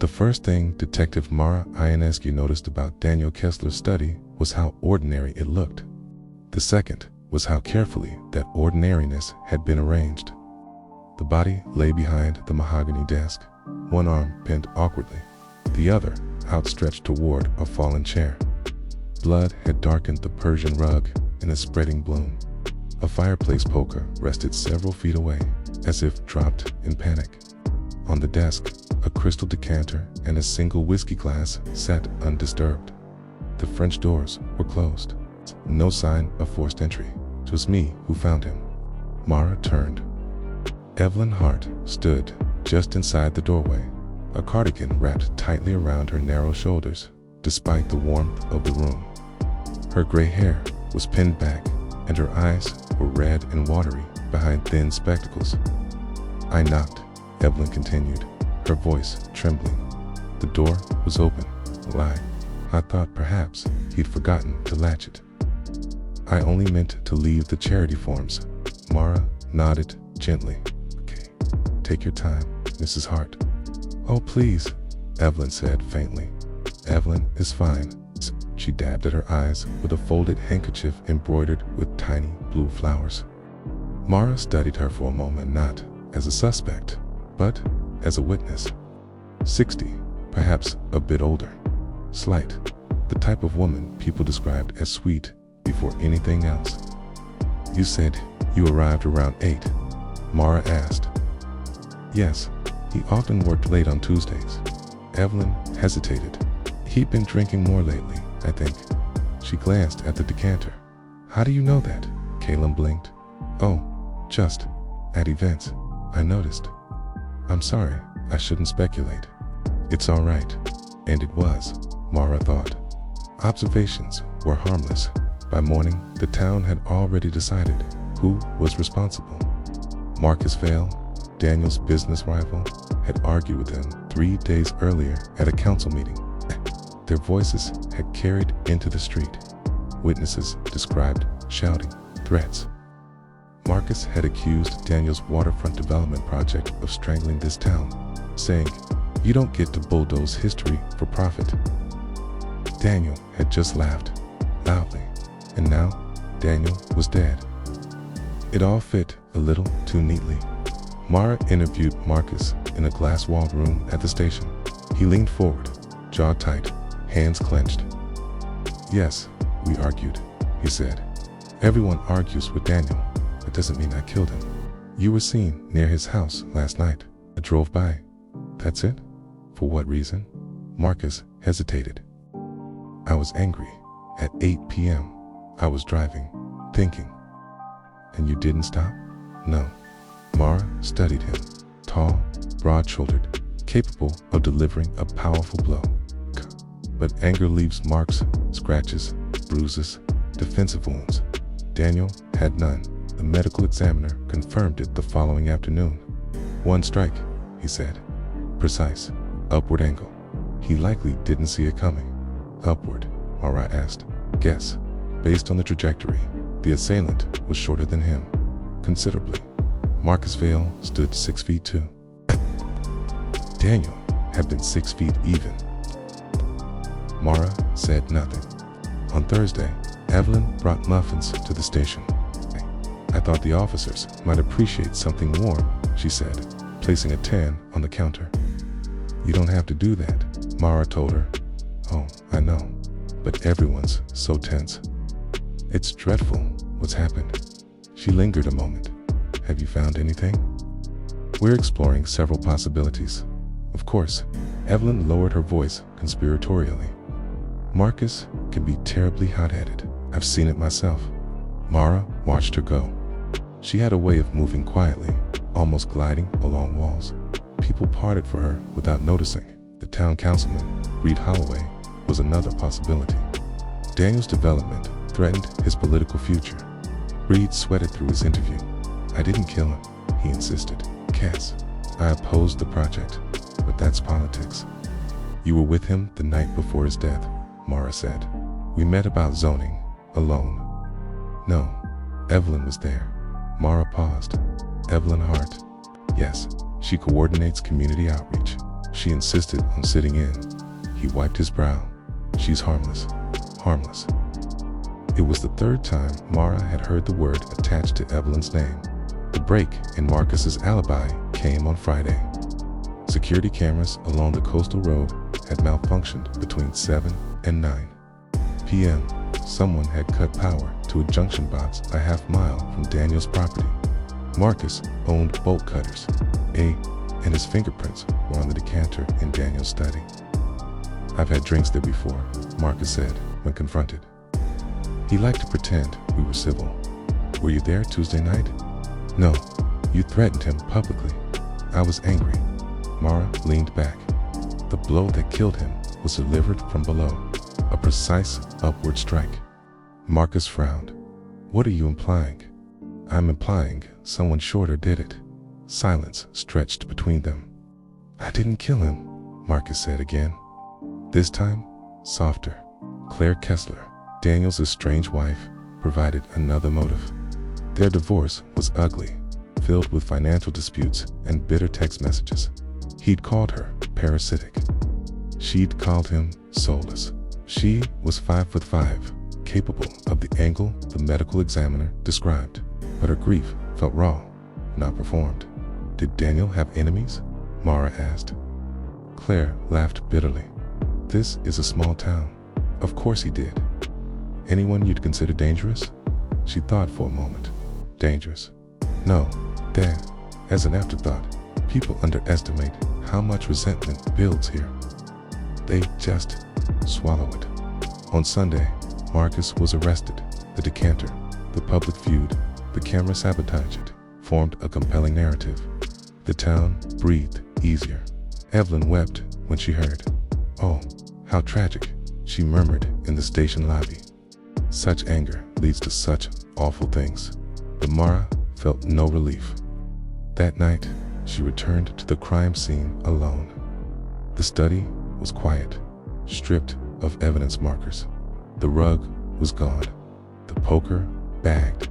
The first thing Detective Mara Ionescu noticed about Daniel Kessler's study was how ordinary it looked. The second was how carefully that ordinariness had been arranged. The body lay behind the mahogany desk, one arm bent awkwardly, the other outstretched toward a fallen chair. Blood had darkened the Persian rug in a spreading bloom. A fireplace poker rested several feet away, as if dropped in panic. On the desk, a crystal decanter and a single whiskey glass sat undisturbed. The French doors were closed. No sign of forced entry. It was me who found him. Mara turned. Evelyn Hart stood just inside the doorway, a cardigan wrapped tightly around her narrow shoulders, despite the warmth of the room. Her gray hair was pinned back, and her eyes were red and watery behind thin spectacles. I knocked, Evelyn continued, her voice trembling. The door was open. I thought perhaps he'd forgotten to latch it. I only meant to leave the charity forms. Mara nodded gently. Okay, take your time, Mrs. Hart. Oh, please, Evelyn said faintly. Evelyn is fine. She dabbed at her eyes with a folded handkerchief embroidered with tiny blue flowers. Mara studied her for a moment, not as a suspect, but as a witness. 60, perhaps a bit older. Slight, the type of woman people described as sweet before anything else. You said you arrived around 8, Mara asked. Yes, he often worked late on Tuesdays. Evelyn hesitated. He'd been drinking more lately, I think. She glanced at the decanter. How do you know that? Caleb blinked. Oh, just at events, I noticed. I'm sorry, I shouldn't speculate. It's all right. And it was, Mara thought. Observations were harmless. By morning, the town had already decided who was responsible. Marcus Vale, Daniel's business rival, had argued with him 3 days earlier at a council meeting. Their voices had carried into the street. Witnesses described shouting threats. Marcus had accused Daniel's waterfront development project of strangling this town, saying, "You don't get to bulldoze history for profit." Daniel had just laughed loudly, and now Daniel was dead. It all fit a little too neatly. Mara interviewed Marcus in a glass-walled room at the station. He leaned forward, jaw tight, hands clenched. Yes, we argued, he said. Everyone argues with Daniel. It doesn't mean I killed him. You were seen near his house last night. I drove by. That's it? For what reason? Marcus hesitated. I was angry. At 8 p.m., I was driving, thinking. And you didn't stop? No. Mara studied him. Tall, broad-shouldered, capable of delivering a powerful blow. But anger leaves marks, scratches, bruises, defensive wounds. Daniel had none. The medical examiner confirmed it the following afternoon. One strike, he said. Precise. Upward angle. He likely didn't see it coming. Upward, Mara asked. Guess. Based on the trajectory, the assailant was shorter than him. Considerably. Marcus Vale stood 6 feet 2. Daniel had been 6 feet even. Mara said nothing. On Thursday, Evelyn brought muffins to the station. I thought the officers might appreciate something warm, she said, placing a 10 on the counter. You don't have to do that, Mara told her. Oh, I know, but everyone's so tense. It's dreadful what's happened. She lingered a moment. Have you found anything? We're exploring several possibilities. Of course, Evelyn lowered her voice conspiratorially. Marcus can be terribly hot-headed. I've seen it myself. Mara watched her go. She had a way of moving quietly, almost gliding along walls. People parted for her without noticing. The town councilman, Reed Holloway, was another possibility. Daniel's development threatened his political future. Reed sweated through his interview. I didn't kill him, he insisted. Cass, I opposed the project, but that's politics. You were with him the night before his death, Mara said. We met about zoning, alone. No, Evelyn was there. Mara paused. Evelyn Hart. Yes, she coordinates community outreach. She insisted on sitting in. He wiped his brow. She's harmless. Harmless. It was the third time Mara had heard the word attached to Evelyn's name. The break in Marcus's alibi came on Friday. Security cameras along the coastal road had malfunctioned between 7 and 9 p.m. Someone had cut power to a junction box a half-mile from Daniel's property. Marcus owned bolt cutters, and his fingerprints were on the decanter in Daniel's study. "I've had drinks there before," Marcus said when confronted. He liked to pretend we were civil. "Were you there Tuesday night?" "No, you threatened him publicly." "I was angry." Mara leaned back. The blow that killed him was delivered from below, a precise upward strike. Marcus frowned. "What are you implying?" "I'm implying someone shorter did it." Silence stretched between them. "I didn't kill him," Marcus said again. This time, softer. Claire Kessler, Daniel's estranged wife, provided another motive. Their divorce was ugly, filled with financial disputes and bitter text messages. He'd called her parasitic. She'd called him soulless. She was 5'5", capable of the angle the medical examiner described, but her grief felt raw, not performed. "Did Daniel have enemies?" Mara asked. Claire laughed bitterly. "This is a small town. Of course he did." "Anyone you'd consider dangerous?" She thought for a moment. "Dangerous? No, Dad." As an afterthought, people underestimate how much resentment builds here. They just swallow it. On Sunday, Marcus was arrested. The decanter, the public feud, the camera sabotage it, formed a compelling narrative. The town breathed easier. Evelyn wept when she heard. "Oh, how tragic," she murmured in the station lobby. Such anger leads to such awful things. But Mara felt no relief. That night, she returned to the crime scene alone. The study was quiet, stripped of evidence markers. The rug was gone, the poker bagged.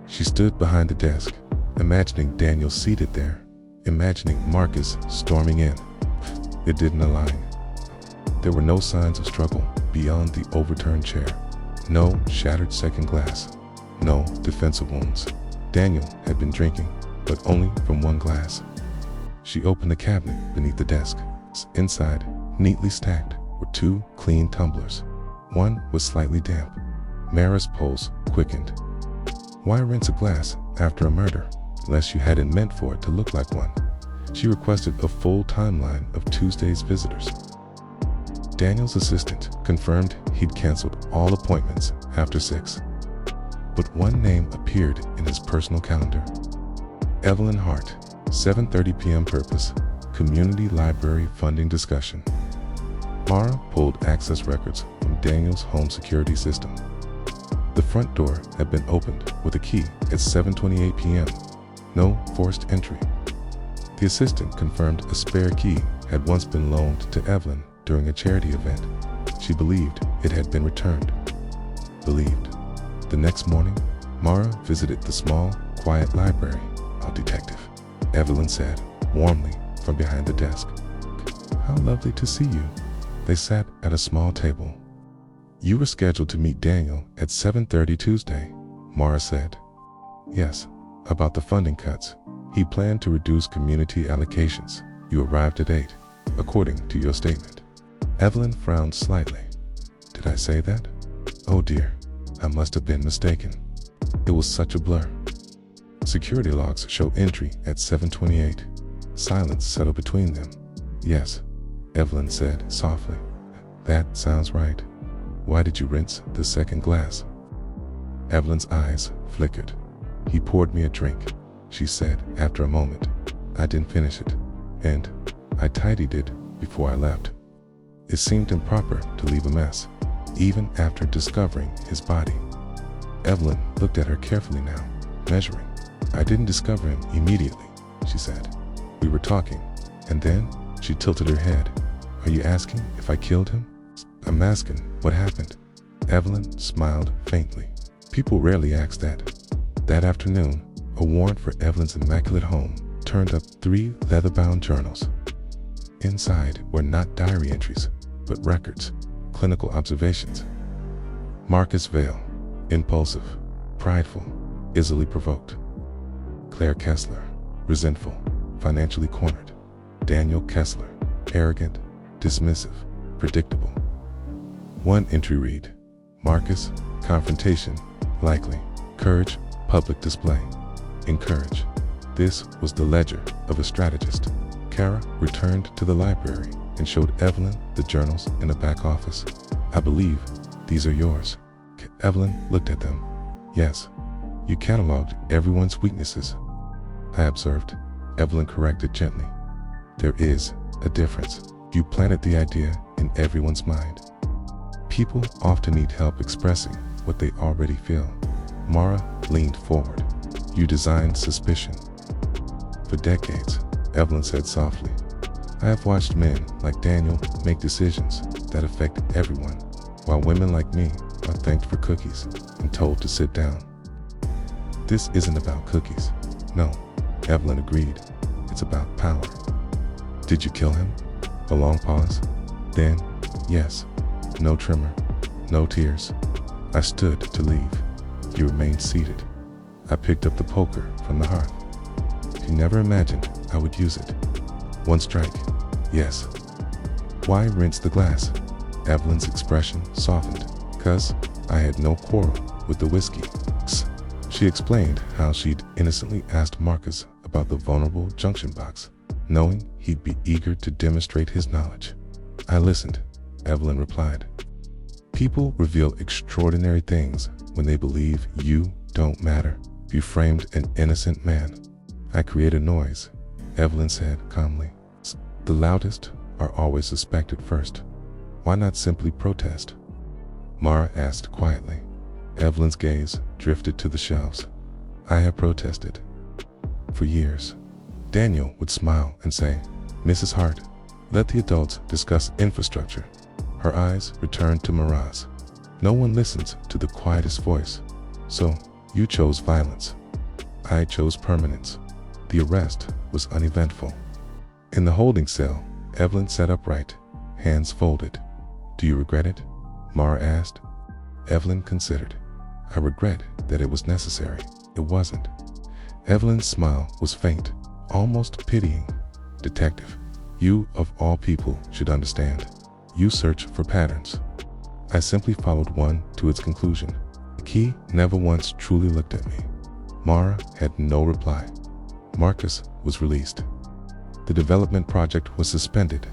She stood behind the desk, imagining Daniel seated there, imagining Marcus storming in. It didn't align. There were no signs of struggle beyond the overturned chair. No shattered second glass. No defensive wounds. Daniel had been drinking, but only from one glass. She opened the cabinet beneath the desk. Inside, neatly stacked, were 2 clean tumblers. One was slightly damp. Mara's pulse quickened. Why rinse a glass after a murder, unless you hadn't meant for it to look like one? She requested a full timeline of Tuesday's visitors. Daniel's assistant confirmed he'd canceled all appointments after 6. But one name appeared in his personal calendar. Evelyn Hart, 7:30 p.m. Purpose, Community Library Funding Discussion. Mara pulled access records from Daniel's home security system. The front door had been opened with a key at 7:28 p.m. No forced entry. The assistant confirmed a spare key had once been loaned to Evelyn during a charity event. She believed it had been returned. Believed. The next morning, Mara visited the small, quiet library. "Oh, detective," Evelyn said, warmly, from behind the desk. "How lovely to see you." They sat at a small table. "You were scheduled to meet Daniel at 7:30 Tuesday," Mara said. "Yes, about the funding cuts. He planned to reduce community allocations. You arrived at 8, according to your statement." Evelyn frowned slightly. "Did I say that? Oh dear, I must have been mistaken. It was such a blur." Security logs show entry at 7:28. Silence settled between them. "Yes," Evelyn said softly. "That sounds right. Why did you rinse the second glass?" Evelyn's eyes flickered. "He poured me a drink," she said after a moment. "I didn't finish it, and I tidied it before I left. It seemed improper to leave a mess, even after discovering his body." Evelyn looked at her carefully now, measuring. "I didn't discover him immediately," she said. "We were talking, and then," she tilted her head. "Are you asking if I killed him?" "I'm asking what happened." Evelyn smiled faintly. People rarely ask that. That afternoon, a warrant for Evelyn's immaculate home turned up 3 leather-bound journals. Inside were not diary entries, but records, clinical observations. Marcus Vale, impulsive, prideful, easily provoked. Claire Kessler, resentful, financially cornered. Daniel Kessler, arrogant, dismissive, predictable. One entry read, Marcus, confrontation, likely. Courage, public display. Encourage. This was the ledger of a strategist. Kara returned to the library and showed Evelyn the journals in the back office. I believe these are yours. Evelyn looked at them. Yes. You cataloged everyone's weaknesses. I observed. Evelyn corrected gently. There is a difference. You planted the idea in everyone's mind. People often need help expressing what they already feel. Mara leaned forward. You designed suspicion. For decades, Evelyn said softly, I have watched men like Daniel make decisions that affect everyone, while women like me are thanked for cookies and told to sit down. This isn't about cookies. No, Evelyn agreed. It's about power. Did you kill him? A long pause. Then, yes. No tremor. No tears. I stood to leave. You remained seated. I picked up the poker from the hearth. You never imagined I would use it. One strike. Yes. Why rinse the glass? Evelyn's expression softened. 'Cause I had no quarrel with the whiskey. She explained how she'd innocently asked Marcus about the vulnerable junction box, knowing he'd be eager to demonstrate his knowledge. I listened, Evelyn replied. People reveal extraordinary things when they believe you don't matter. You framed an innocent man. I created noise, Evelyn said calmly. The loudest are always suspected first. Why not simply protest? Mara asked quietly. Evelyn's gaze drifted to the shelves. I have protested. For years. Daniel would smile and say, Mrs. Hart, let the adults discuss infrastructure. Her eyes returned to Mara's. No one listens to the quietest voice. So, you chose violence. I chose permanence. The arrest was uneventful. In the holding cell, Evelyn sat upright, hands folded. Do you regret it? Mara asked. Evelyn considered. I regret that it was necessary. It wasn't. Evelyn's smile was faint, almost pitying. Detective, you of all people should understand. You search for patterns. I simply followed one to its conclusion. The key never once truly looked at me. Mara had no reply. Marcus was released. The development project was suspended.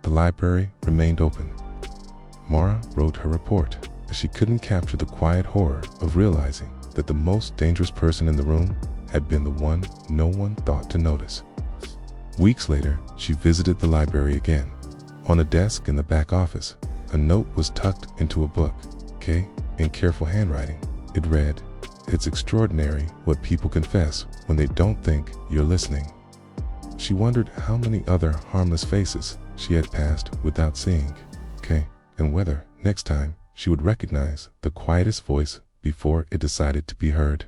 The library remained open. Mara wrote her report, as she couldn't capture the quiet horror of realizing that the most dangerous person in the room had been the one no one thought to notice. Weeks later, she visited the library again. On a desk in the back office, a note was tucked into a book. In careful handwriting, it read, It's extraordinary what people confess when they don't think you're listening. She wondered how many other harmless faces she had passed without seeing. And whether, next time, she would recognize the quietest voice before it decided to be heard.